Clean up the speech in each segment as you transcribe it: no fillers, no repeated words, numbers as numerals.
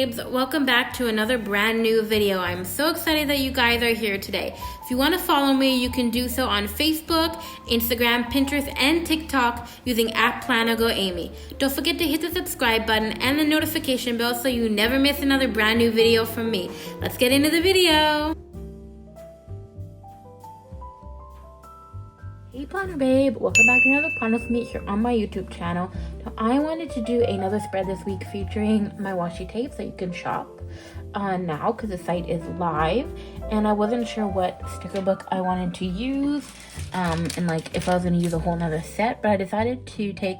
babes, welcome back to another brand new video. I'm so excited that you guys are here today. If you want to follow me, you can do so on Facebook, Instagram, Pinterest, and TikTok using @PlanaGoAmy. Don't forget to hit the subscribe button and the notification bell so you never miss another brand new video from me. Let's get into the video. Hey Planner Babe, welcome back to another Planner with me here on my YouTube channel. Now I wanted to do another spread this week featuring my washi tapes that you can shop now because the site is live, and I wasn't sure what sticker book I wanted to use and like if I was going to use a whole nother set, but I decided to take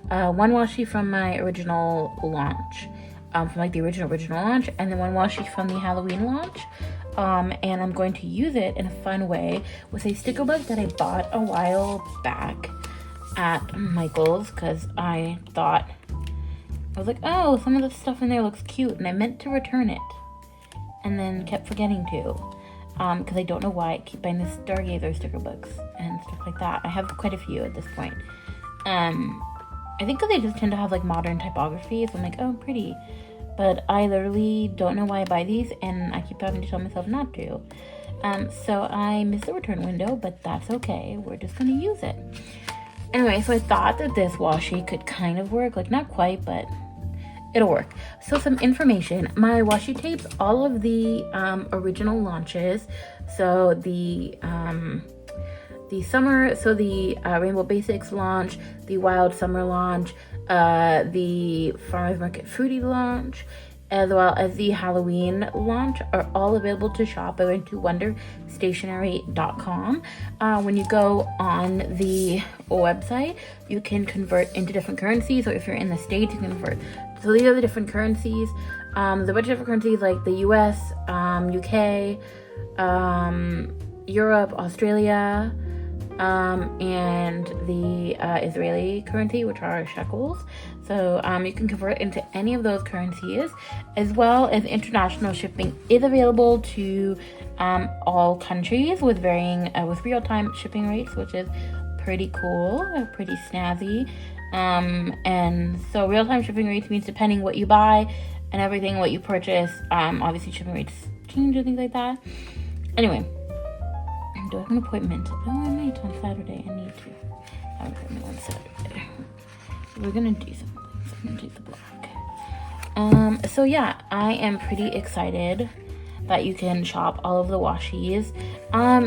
one washi from my original launch, from like the original launch, and then one washi from the Halloween launch. And I'm going to use it in a fun way with a sticker book that I bought a while back at Michael's because I was like, oh, some of the stuff in there looks cute, and I meant to return it and then kept forgetting to because I don't know why I keep buying the Stargazer sticker books and stuff like that. I have quite a few at this point. I think because they just tend to have like modern typography, so I'm like, oh, pretty. But I literally don't know why I buy these, and I keep having to tell myself not to. So I missed the return window, but that's okay. We're just going to use it. Anyway, so I thought that this washi could kind of work. Like, not quite, but it'll work. So some information. My washi tapes, all of the original launches. So the summer, so the Rainbow Basics launch, the Wild Summer launch, the Farmers Market Fruity launch, as well as the Halloween launch are all available to shop. I went to wonderstationery.com. When you go on the website, you can convert into different currencies, or if you're in the States, you can convert. So these are the different currencies. The bunch of different currencies like the US, UK, Europe, Australia, and the Israeli currency, which are shekels. So you can convert into any of those currencies, as well as international shipping is available to all countries with varying with real-time shipping rates, which is pretty cool, pretty snazzy. And so real-time shipping rates means depending what you buy and everything, what you purchase, obviously shipping rates change and things like that. Anyway, do I have an appointment? Oh, I might on Saturday. I need to have an appointment on Saturday. We're gonna do something. So I'm gonna do the blog. So yeah, I am pretty excited that you can shop all of the washis.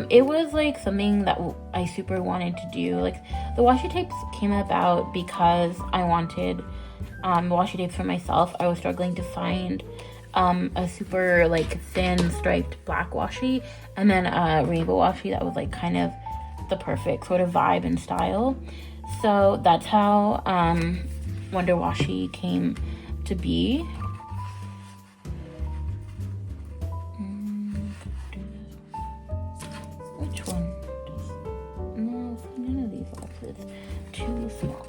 It was like something that I super wanted to do. Like the washi tapes came about because I wanted washi tapes for myself. I was struggling to find a super like thin striped black washi, and then a rainbow washi that was like kind of the perfect sort of vibe and style. So that's how Wonder Washi came to be. Which one? No, none of these boxes. Too small.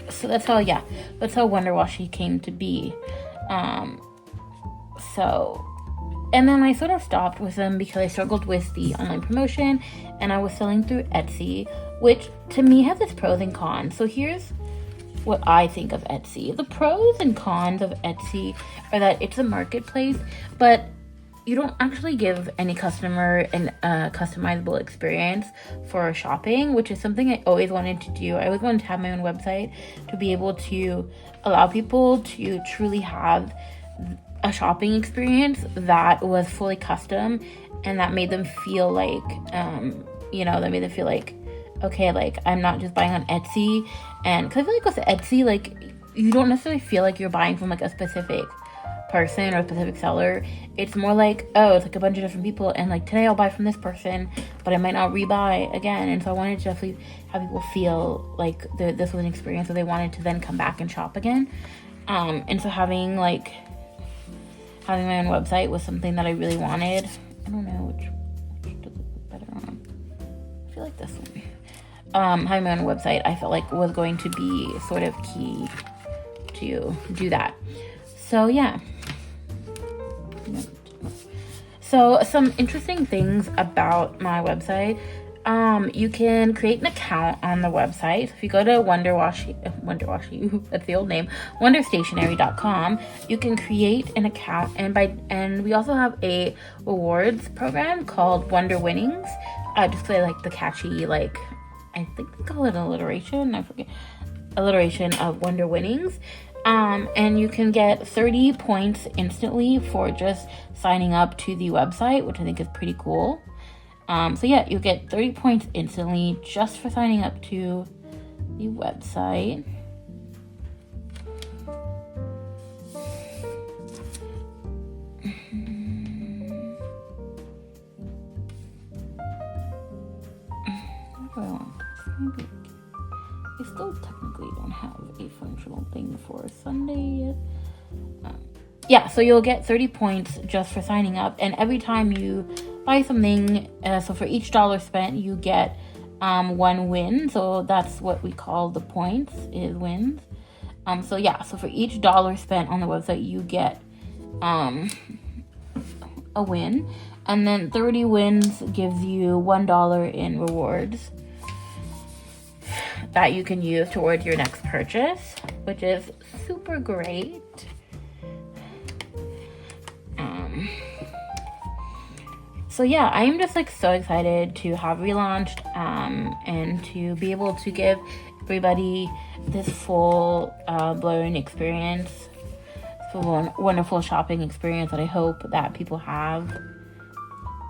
So that's how Wonder Washi came to be. And then I sort of stopped with them because I struggled with the online promotion, and I was selling through Etsy, which to me has its pros and cons. So here's what I think of Etsy. The pros and cons of Etsy are that it's a marketplace, but you don't actually give any customer a customizable experience for shopping, which is something I always wanted to do. I always wanted to have my own website to be able to allow people to truly have a shopping experience that was fully custom and that made them feel like, okay, like I'm not just buying on Etsy. And because I feel like with Etsy, like you don't necessarily feel like you're buying from like a specific person or a specific seller. It's more like, oh, it's like a bunch of different people, and like today I'll buy from this person, but I might not rebuy again. And so I wanted to definitely have people feel like this was an experience that they wanted to then come back and shop again. And so having my own website was something that I really wanted. I don't know which does it look better on. I feel like this one. Having my own website, I felt like was going to be sort of key to do that. So yeah. So some interesting things about my website. you can create an account on the website. So if you go to Wonder Washi, that's the old name, wonderstationery.com, you can create an account, and we also have a rewards program called Wonder Winnings. Just because I like the catchy, like, I think they call it alliteration. I forget. Alliteration of Wonder Winnings. And you can get 30 points instantly for just signing up to the website, which I think is pretty cool. So yeah, you get 30 points instantly just for signing up to the website. Maybe I still technically don't have a functional thing for Sunday yet. Yeah, so you'll get 30 points just for signing up, and every time you buy something, so for each dollar spent, you get 1 win. So that's what we call the points, is wins. So yeah, so for each dollar spent on the website, you get a win, and then 30 wins gives you $1 in rewards that you can use towards your next purchase, which is super great. So yeah, I'm just like so excited to have relaunched and to be able to give everybody this full blown experience, full wonderful shopping experience that I hope that people have.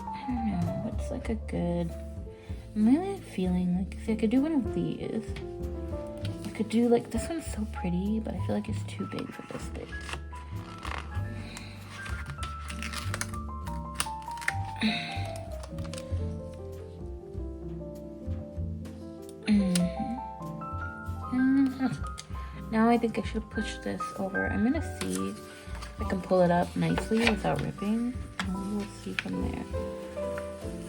I don't know, what's like a good, I'm really feeling like, see, I could do one of these. I could do like, this one's so pretty, but I feel like it's too big for this thing. Now I think I should push this over. I'm gonna see if I can pull it up nicely without ripping, and we'll see from there.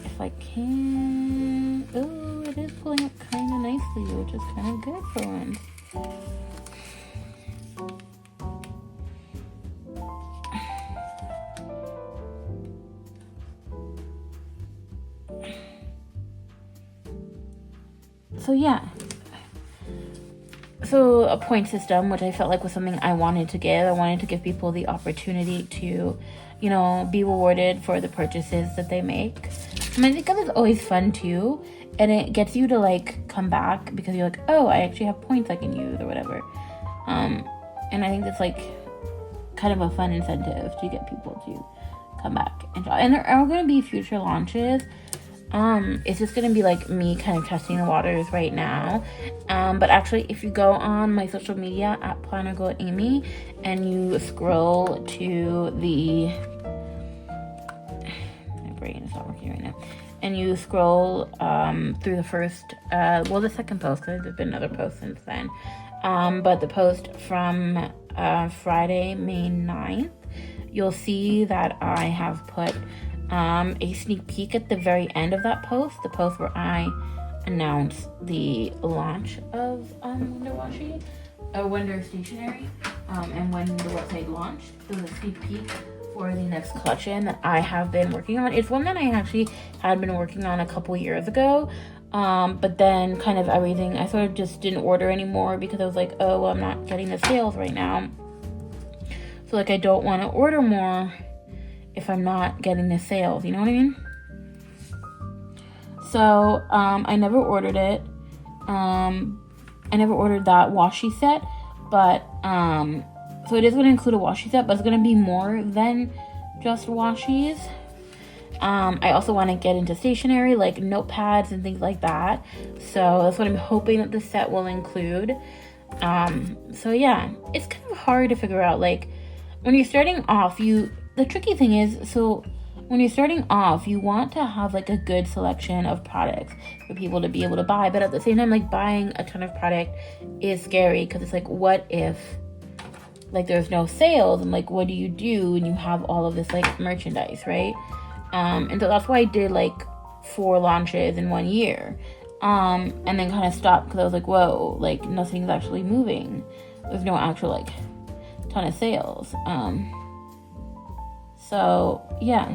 If I can, oh, it is pulling up kind of nicely, which is kind of good for once. So yeah, so a point system, which I felt like was something I wanted to give. I wanted to give people the opportunity to, you know, be rewarded for the purchases that they make. And I think that is always fun too, and it gets you to like come back because you're like, oh, I actually have points I can use or whatever. And I think that's like kind of a fun incentive to get people to come back and shop. And there are going to be future launches. It's just gonna be like me kind of testing the waters right now. But actually, if you go on my social media at Planner Girl Amy and you scroll to the, my brain is not working right now, and you scroll through the first, the second post, because there's been another post since then. But the post from Friday, May 9th, you'll see that I have put a sneak peek at the very end of that post, the post where I announced the launch of Wonder Washi, Wonder Stationery, and when the website launched. So the sneak peek for the next collection that I have been working on. It's one that I actually had been working on a couple years ago, but then kind of everything, I sort of just didn't order anymore because I was like, oh, well, I'm not getting the sales right now. So like, I don't want to order more if I'm not getting the sales, you know what I mean? So, I never ordered it. I never ordered that washi set, but, so it is going to include a washi set, but it's going to be more than just washies. I also want to get into stationery, like notepads and things like that. So that's what I'm hoping that the set will include. So yeah, it's kind of hard to figure out, like, when you're starting off, the tricky thing is, so when you're starting off, you want to have like a good selection of products for people to be able to buy, but at the same time, like, buying a ton of product is scary because it's like, what if like there's no sales, and like, what do you do when you have all of this like merchandise, right? And so that's why I did like 4 launches in 1 year, and then kind of stopped because I was like, whoa, like nothing's actually moving. There's no actual like ton of sales. So yeah,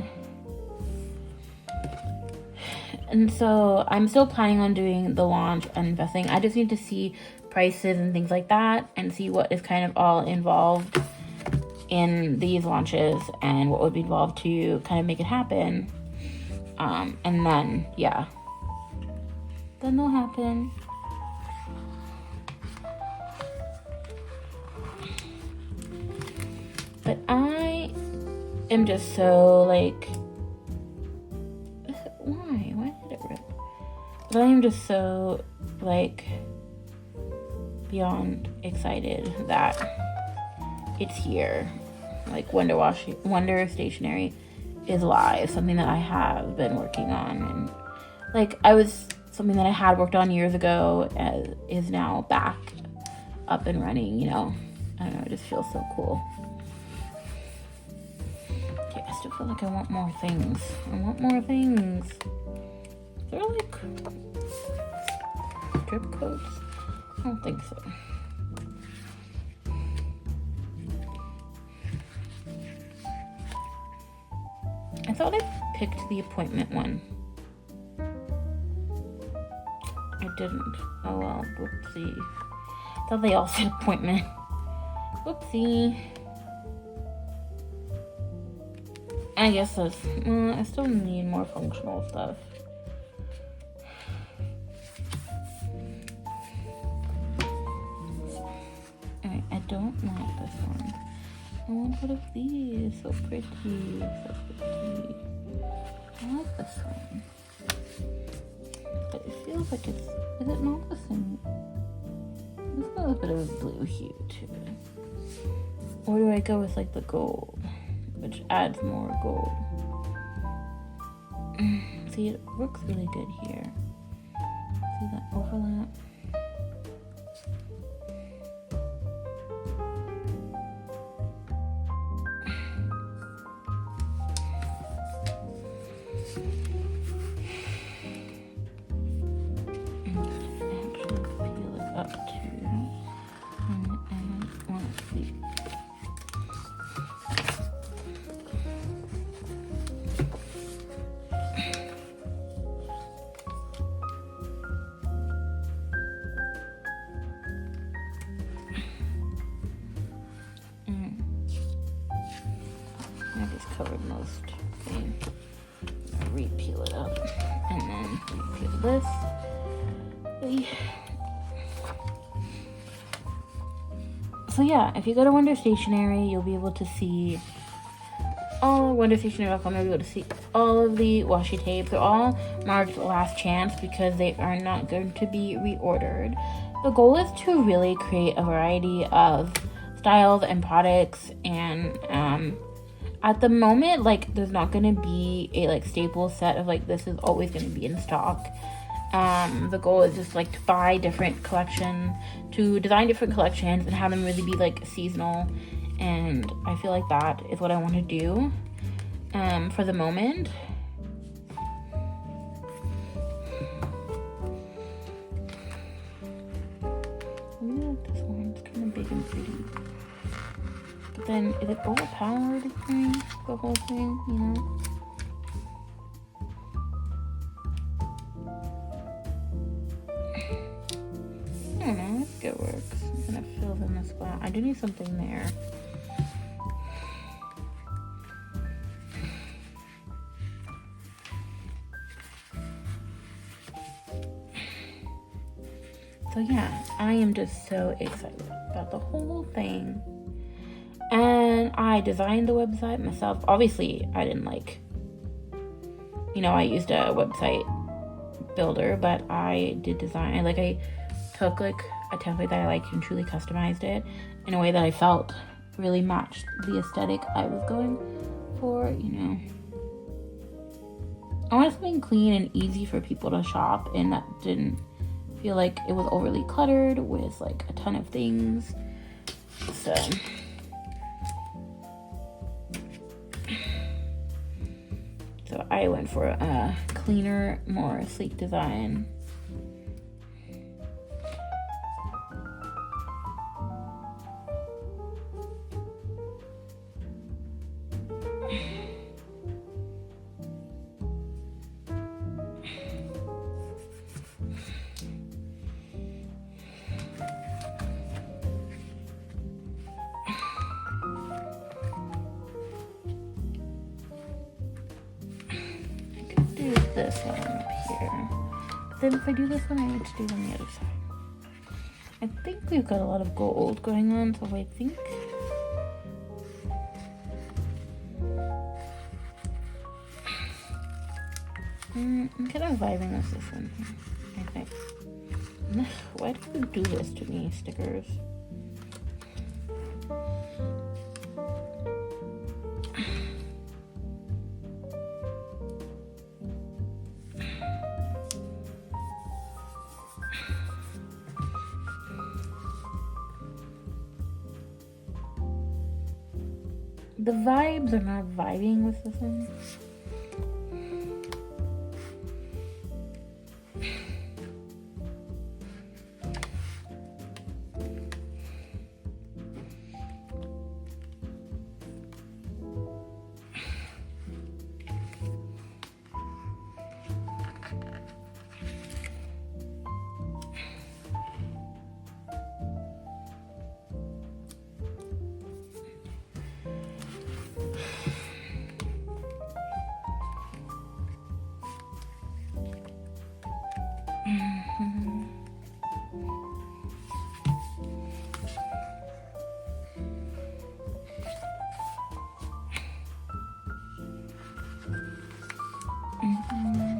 And so I'm still planning on doing the launch and investing. I just need to see prices and things like that and see what is kind of all involved in these launches and what would be involved to kind of make it happen. And then, yeah, then they'll happen. But I am just so like, why did it rip? But I am just so like beyond excited that it's here. Like Wonder Stationery is live, something that I have been working on, and like something that I had worked on years ago is now back up and running, you know. I don't know, it just feels so cool. Okay, I still feel like I want more things. Is there like drip coats? I don't think so. I thought I picked the appointment one. I didn't. Oh well, whoopsie. I thought they all said appointment. Whoopsie. I guess I still need more functional stuff. Alright, I don't want this one. I want one of these. So pretty. I like this one. But it feels like is it not the same? There's got a bit of a blue hue to it. Or do I go with like the gold, which adds more gold? See, it works really good here. See that overlap? Covered most. Okay. Re-peel it up and then re-peel this. So yeah, if you go to Wonder Stationery, you'll be able to see wonderstationery.com. You'll be able to see all of the washi tapes. They're all marked last chance because they are not going to be reordered. The goal is to really create a variety of styles and products, and at the moment, like, there's not going to be a, like, staple set of, like, this is always going to be in stock. The goal is just, like, to buy different collections, to design different collections, and have them really be, like, seasonal. And I feel like that is what I want to do, for the moment. I really like this one. It's kind of big and pretty. But then, is it overpowered, the whole thing, you know? I don't know, I think it works. It kind of fills in the spot. I do need something there. So yeah, I am just so excited about the whole thing. And I designed the website myself. Obviously, I didn't I used a website builder, but I did design. I took a template that I liked and truly customized it in a way that I felt really matched the aesthetic I was going for, I wanted something clean and easy for people to shop, and that didn't feel like it was overly cluttered with like a ton of things. So I went for a cleaner, more sleek design. this one up here. But then if I do this one, I need to do it on the other side. I think we've got a lot of gold going on, so I think I'm kind of vibing with this one here, I think. Why do you do this to me, stickers? The vibes are not vibing with this one.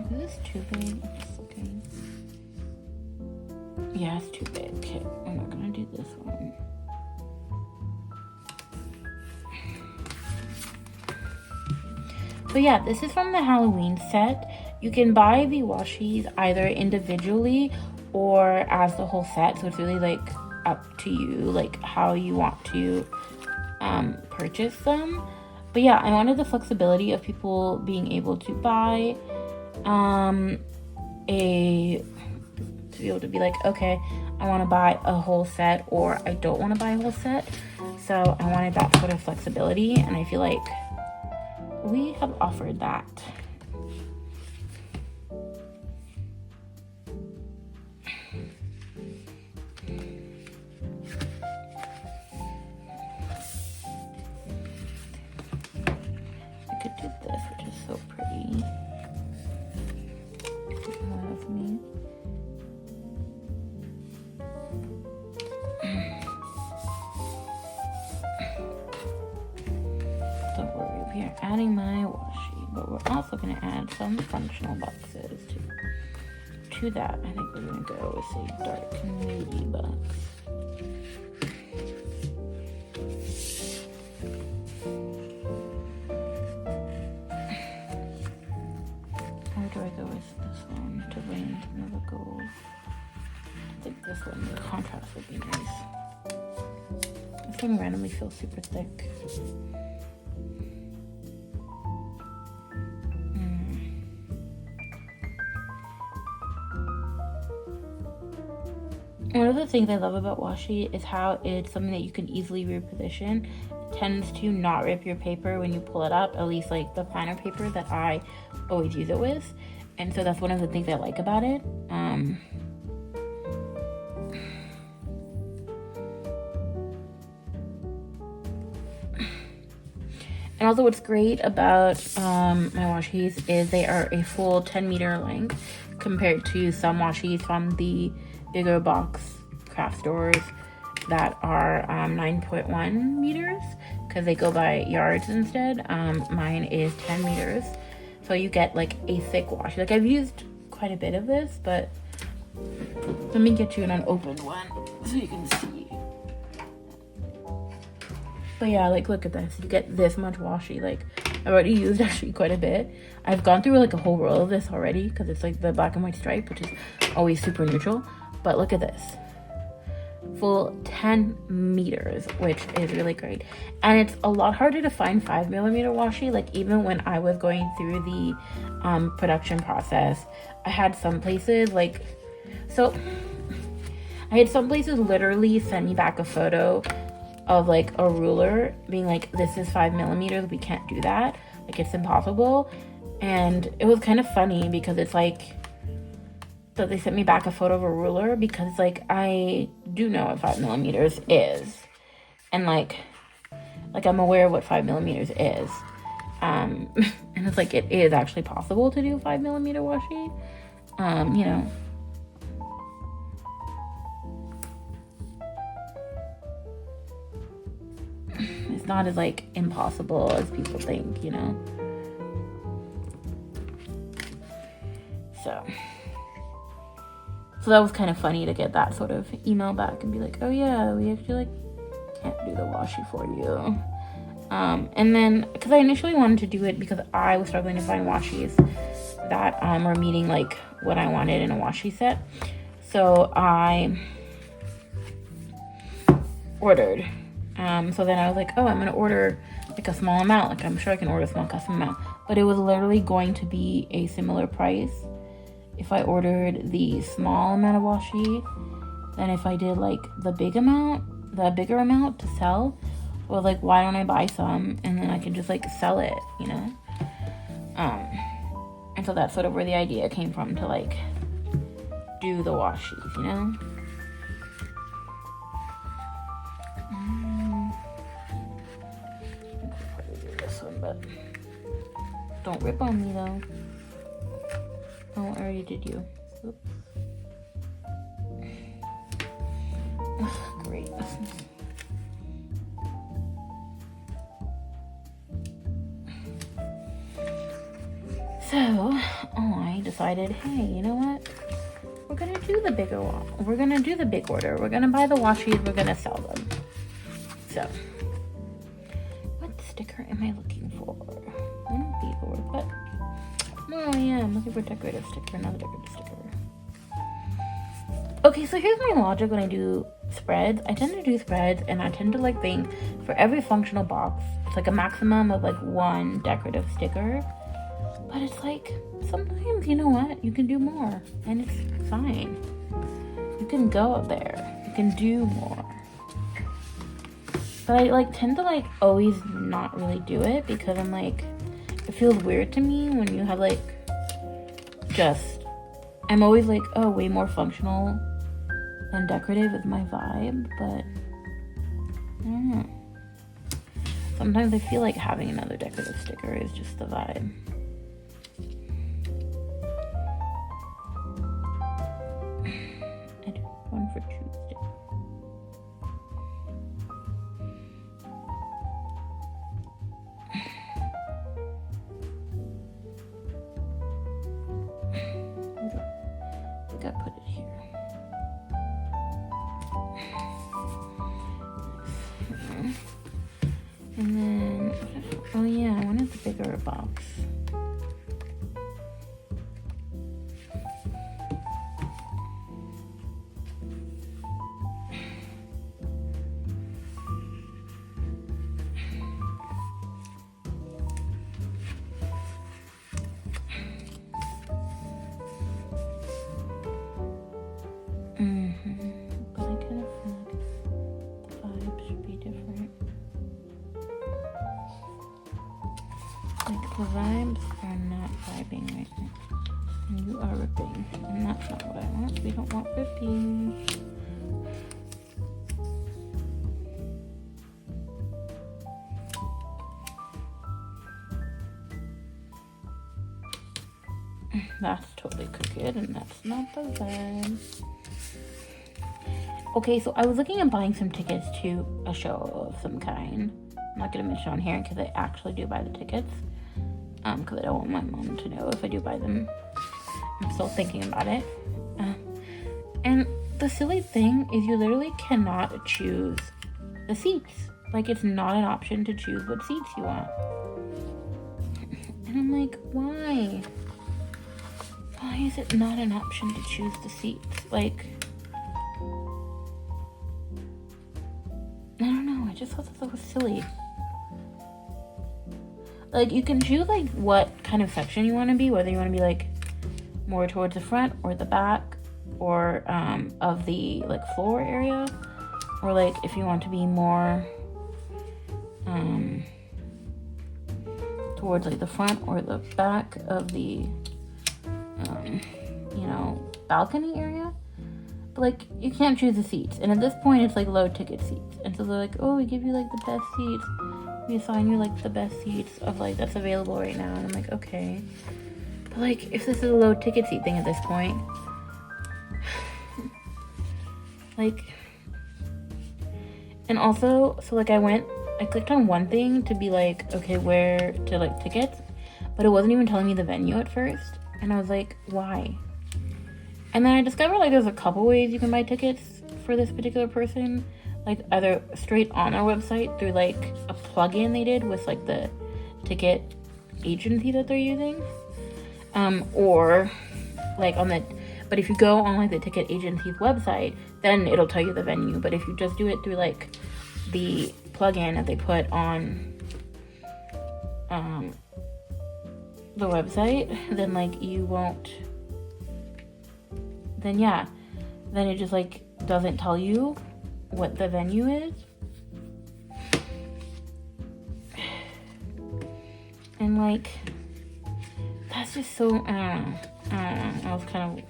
Is this too big? I'm just looking. Yeah, it's too big. Okay, I'm not gonna do this one. So yeah, this is from the Halloween set. You can buy the washies either individually or as the whole set. So it's really like up to you, like how you want to purchase them. But yeah, I wanted the flexibility of people being able to buy to be able to be like, okay, I want to buy a whole set or I don't want to buy a whole set. So I wanted that sort of flexibility, and I feel like we have offered that. I could do this, which is so pretty. Love me. Don't worry, we are adding my washi, but we're also going to add some functional boxes to that. I think we're going to go with a dark nudie box. Or do I go with this one to blend another gold? I think this one, the contrast would be nice. This one randomly feels super thick. One of the things I love about washi is how it's something that you can easily reposition. It tends to not rip your paper when you pull it up, at least like the finer paper that I always use it with. And so that's one of the things I like about it. And also what's great about my washis is they are a full 10 meter length compared to some washis from the bigger box craft stores that are 9.1 meters because they go by yards instead. Mine is 10 meters, so you get like a thick washi. Like I've used quite a bit of this, but let me get you an unopened one so you can see. But yeah, like look at this, you get this much washi. Like I've already used actually quite a bit. I've gone through like a whole roll of this already because it's like the black and white stripe, which is always super neutral. But look at this, full 10 meters, which is really great. And it's a lot harder to find 5mm washi. Like even when I was going through the production process, I had some places like, so I had some places literally send me back a photo of like a ruler being like, this is 5mm, we can't do that, like it's impossible. And it was kind of funny because it's like, so they sent me back a photo of a ruler because like I do know what 5mm is, and like I'm aware of what 5mm is. And it's like, it is actually possible to do 5mm washi. You know, it's not as like impossible as people think, you know. So that was kind of funny to get that sort of email back and be like, oh yeah, we actually like can't do the washi for you. And then, because I initially wanted to do it because I was struggling to find washis that were meeting like what I wanted in a washi set. So I ordered. So then I was like, oh, I'm gonna order like a small amount. Like, I'm sure I can order a small custom amount. But it was literally going to be a similar price if I ordered the small amount of washi than if I did like the bigger amount to sell. Well, like, why don't I buy some and then I can just like sell it, you know? And so that's sort of where the idea came from, to like do the washis, you know? I could probably do this one, but don't rip on me though. Oh, I already did you. Oops. Ugh, great. So I decided, hey, you know what? We're gonna do the bigger one. We're gonna do the big order. We're gonna buy the washis. We're gonna sell them. So, what sticker am I looking for? I don't think it'll work, but oh yeah, I'm looking for decorative sticker. Another decorative sticker. Okay, so here's my logic when I do spreads. I tend to do spreads, and I tend to like think for every functional box, it's like a maximum of like one decorative sticker. But it's like, sometimes, you know what, you can do more, and it's fine. You can go up there. You can do more. But I like tend to like always not really do it because I'm like, it feels weird to me when you have like just, I'm always like, oh, way more functional than decorative is my vibe, but I don't know. Sometimes I feel like having another decorative sticker is just the vibe. I do one for Tuesday. I think I put it here. And then, oh yeah, I wanted the bigger box. But I kind of feel like the vibe should be different. Like, the vibes are not vibing right now. And you are ripping. And that's not what I want. We don't want ripping. That's totally crooked, and that's not the vibe. Okay, so I was looking at buying some tickets to a show of some kind. I'm not going to mention on here because I actually do buy the tickets. Because I don't want my mom to know if I do buy them. I'm still thinking about it. And the silly thing is you literally cannot choose the seats. Like, it's not an option to choose what seats you want. And I'm like, why? Why is it not an option to choose the seats? Like, I don't know, I just thought that was silly. Like, you can choose, like, what kind of section you want to be, whether you want to be, like, more towards the front or the back, or, of the, like, floor area, or, like, if you want to be more, towards, like, the front or the back of the, you know, balcony area. But, like, you can't choose the seats. And at this point, it's, like, low ticket seats. And so they're like, oh, we give you, like, the best seats. we assign you like the best seats of like that's available right now. And I'm like, okay. But like, if this is a low ticket seat thing at this point, like, and also, so like I clicked on one thing to be like, okay, where to like tickets, but it wasn't even telling me the venue at first. And I was like, why? And then I discovered like there's a couple ways you can buy tickets for this particular person, like either straight on our website through like a plugin they did with like the ticket agency that they're using, or like on the, but if you go on like the ticket agency's website, then it'll tell you the venue. But if you just do it through like the plugin that they put on the website, then like you won't, then yeah, then it just like doesn't tell you what the venue is. And like, that's just so, I don't know, I was kind of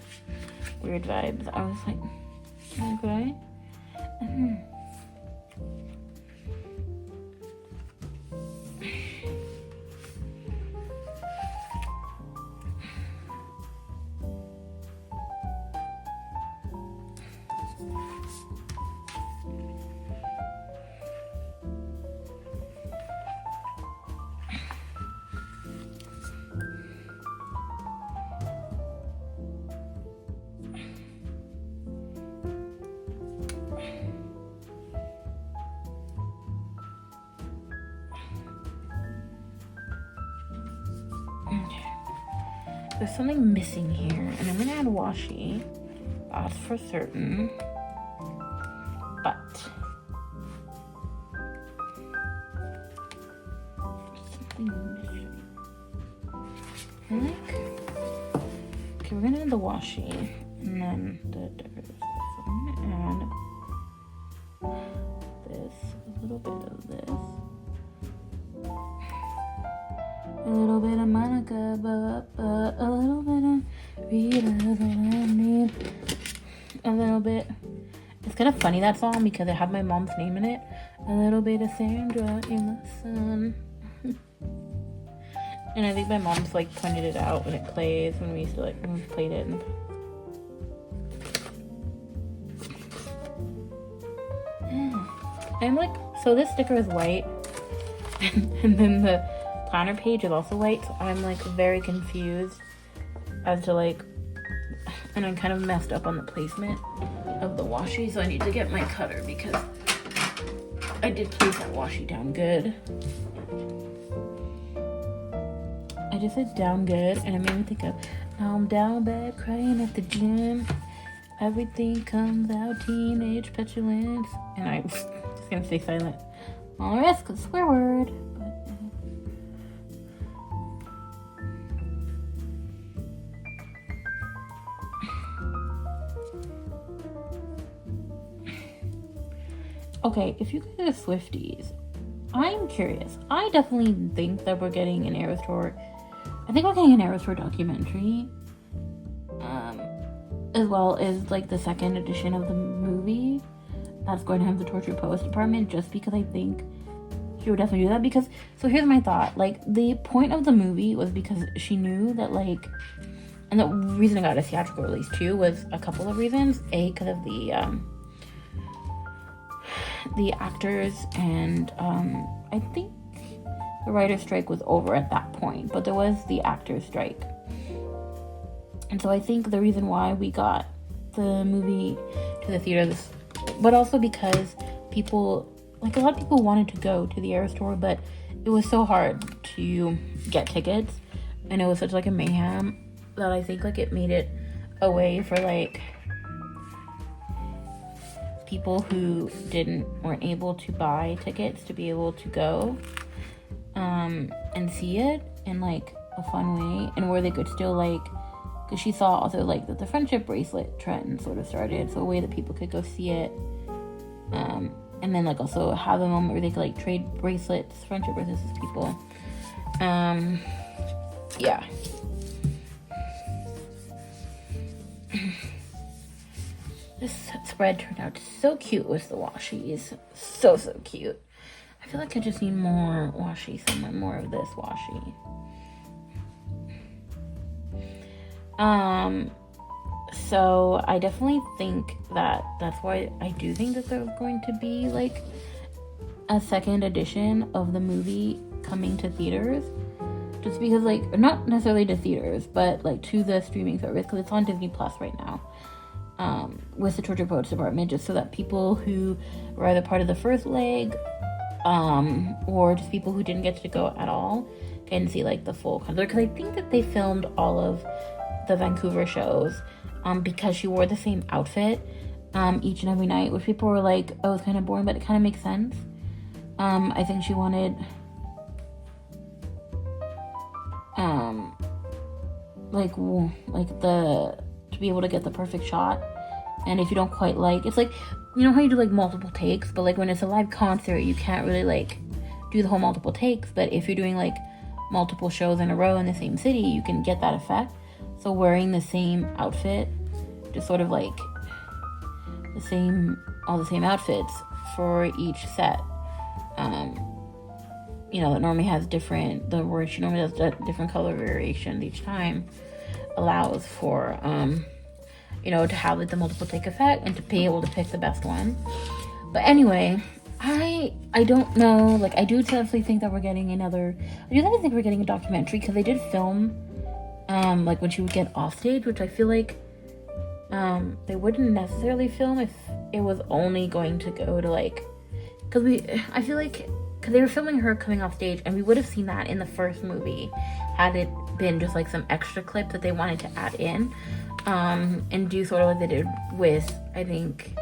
weird vibes. I was like, okay. There's something missing here, and I'm gonna add washi. That's for certain. But something missing. I like. Okay, we're gonna add the washi, and then the decorative. So I'm gonna add this, a little bit of this. A little bit of Monica, but a little bit of Rita's all I need. A little bit. It's kind of funny, that song, because it had my mom's name in it. A little bit of Sandra in the sun. And I think my mom's like pointed it out when it plays, when we used to like, when we played it. I'm like, so this sticker is white. And then the planner page is also white, so I'm like very confused as to like, and I'm kind of messed up on the placement of the washi, so I need to get my cutter because I did place that washi down good. I just said down good, and it made me think of, now I'm down bad crying at the gym, everything comes out, teenage petulance, and I'm just gonna stay silent all the rest because swear word. Okay, if you guys are Swifties, I'm curious. I definitely think that we're getting an Eras Tour. I think we're getting an Eras Tour documentary. As well as like the second edition of the movie that's going to have the Torture Post department, just because I think she would definitely do that. Because, so here's my thought. Like, the point of the movie was because she knew that like, and the reason it got a theatrical release too was a couple of reasons. A, because of the actors, and I think the writer's strike was over at that point, but there was the actors strike. And so I think the reason why we got the movie to the theaters, but also because people, like a lot of people wanted to go to the Eras Tour, but it was so hard to get tickets, and it was such like a mayhem that I think like it made it a way for like people who weren't able to buy tickets to be able to go and see it in like a fun way, and where they could still like, because she saw also like that the friendship bracelet trend sort of started, so a way that people could go see it, and then like also have a moment where they could like trade bracelets, friendship bracelets with people. Yeah. This spread turned out so cute with the washies. So cute. I feel like I just need more washi somewhere, more of this washi. So I definitely think that's why I do think that there's going to be like a second edition of the movie coming to theaters, just because, like, not necessarily to theaters, but like to the streaming service, because it's on Disney Plus right now, with the Torture Poets department, just so that people who were either part of the first leg, or just people who didn't get to go at all can see like the full concert, because I think that they filmed all of the Vancouver shows because she wore the same outfit each and every night, which people were like, oh, it's kind of boring, but it kind of makes sense. I think she wanted to be able to get the perfect shot. And if you don't quite like, it's like, you know how you do like multiple takes, but like when it's a live concert, you can't really like do the whole multiple takes. But if you're doing like multiple shows in a row in the same city, you can get that effect. So wearing the same outfit, just sort of like all the same outfits for each set. You know, that normally has she normally does different color variations each time, allows for, you know, to have like the multiple take effect and to be able to pick the best one. But anyway, I don't know, like, I do definitely think that we're getting a documentary, because they did film, like when she would get off stage, which I feel like, they wouldn't necessarily film if it was only going to go to like, because they were filming her coming off stage, and we would have seen that in the first movie had it been just like some extra clip that they wanted to add in, and do sort of what they did with, I think,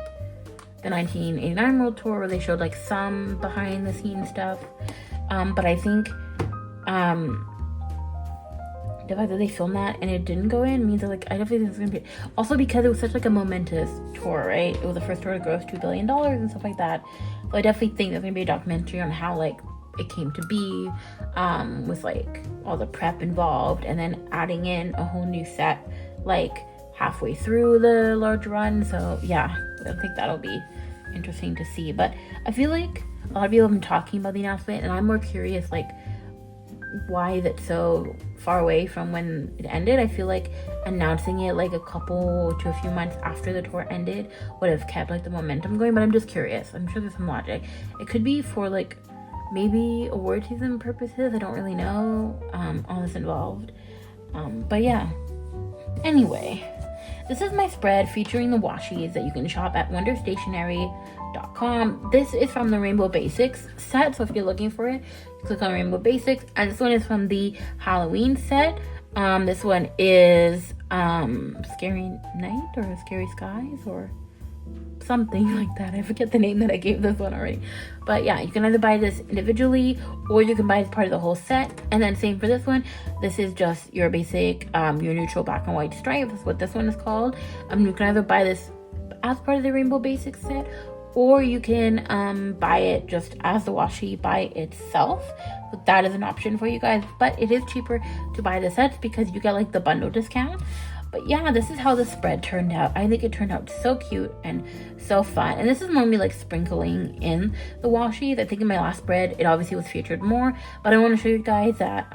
the 1989 World Tour, where they showed like some behind the scenes stuff. But I think the fact that they filmed that and it didn't go in means that, like, I definitely think it's gonna be, also because it was such like a momentous tour, right? It was the first tour to gross $2 billion and stuff like that. So I definitely think there's gonna be a documentary on how like it came to be, with like all the prep involved, and then adding in a whole new set like halfway through the large run. So yeah, I think that'll be interesting to see. But I feel like a lot of people have been talking about the announcement, and I'm more curious like why is it so far away from when it ended. I feel like announcing it like a couple to a few months after the tour ended would have kept like the momentum going, but I'm just curious. I'm sure there's some logic. It could be for like maybe award season purposes, I don't really know, all this involved, but yeah. Anyway, this is my spread featuring the washies that you can shop at wonderstationery.com. This is from the Rainbow Basics set, so if you're looking for it, click on Rainbow Basics. And this one is from the Halloween set. This one is Scary Night or Scary Skies or something like that. I forget the name that I gave this one already. But yeah, you can either buy this individually or you can buy it as part of the whole set. And then same for this one. This is just your basic, your neutral black and white stripe. That's what this one is called. You can either buy this as part of the Rainbow Basics set, or you can buy it just as the washi by itself. So that is an option for you guys, but it is cheaper to buy the sets because you get like the bundle discount. But yeah, this is how the spread turned out. I think it turned out so cute and so fun. And this is more me like sprinkling in the washi. I think in my last spread, it obviously was featured more, but I want to show you guys that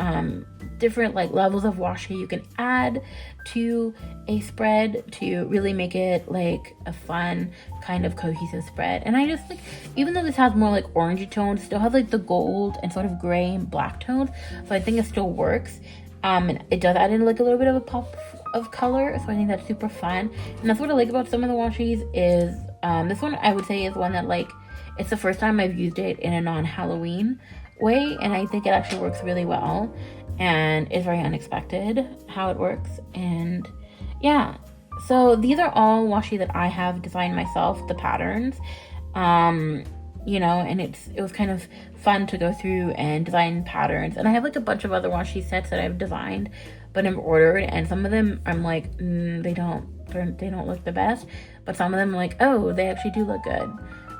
different like levels of washi you can add to a spread to really make it like a fun kind of cohesive spread. And I just like, even though this has more like orangey tones, it still has like the gold and sort of gray and black tones, so I think it still works. And it does add in like a little bit of a pop of color, so I think that's super fun. And that's what I like about some of the washis is this one I would say is one that like, it's the first time I've used it in a non-Halloween way, and I think it actually works really well, and it's very unexpected how it works. And yeah, so these are all washi that I have designed myself, the patterns, you know, and it was kind of fun to go through and design patterns. And I have like a bunch of other washi sets that I've designed but I've ordered, and some of them I'm like, they don't look the best, but some of them I'm like, oh, they actually do look good.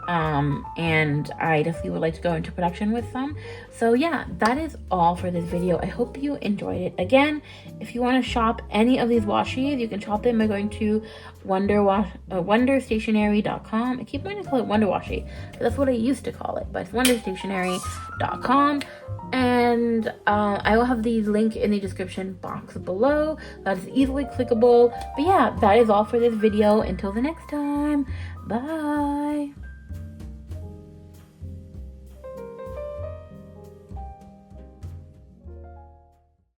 and I definitely would like to go into production with some. So yeah, that is all for this video. I hope you enjoyed it. Again, if you want to shop any of these washi, you can shop them by going to wonderstationery.com. I keep wanting to call it Wonder Washi, but that's what I used to call it, but it's wonderstationery.com. And I will have the link in the description box below. That is easily clickable. But yeah, that is all for this video. Until the next time, bye.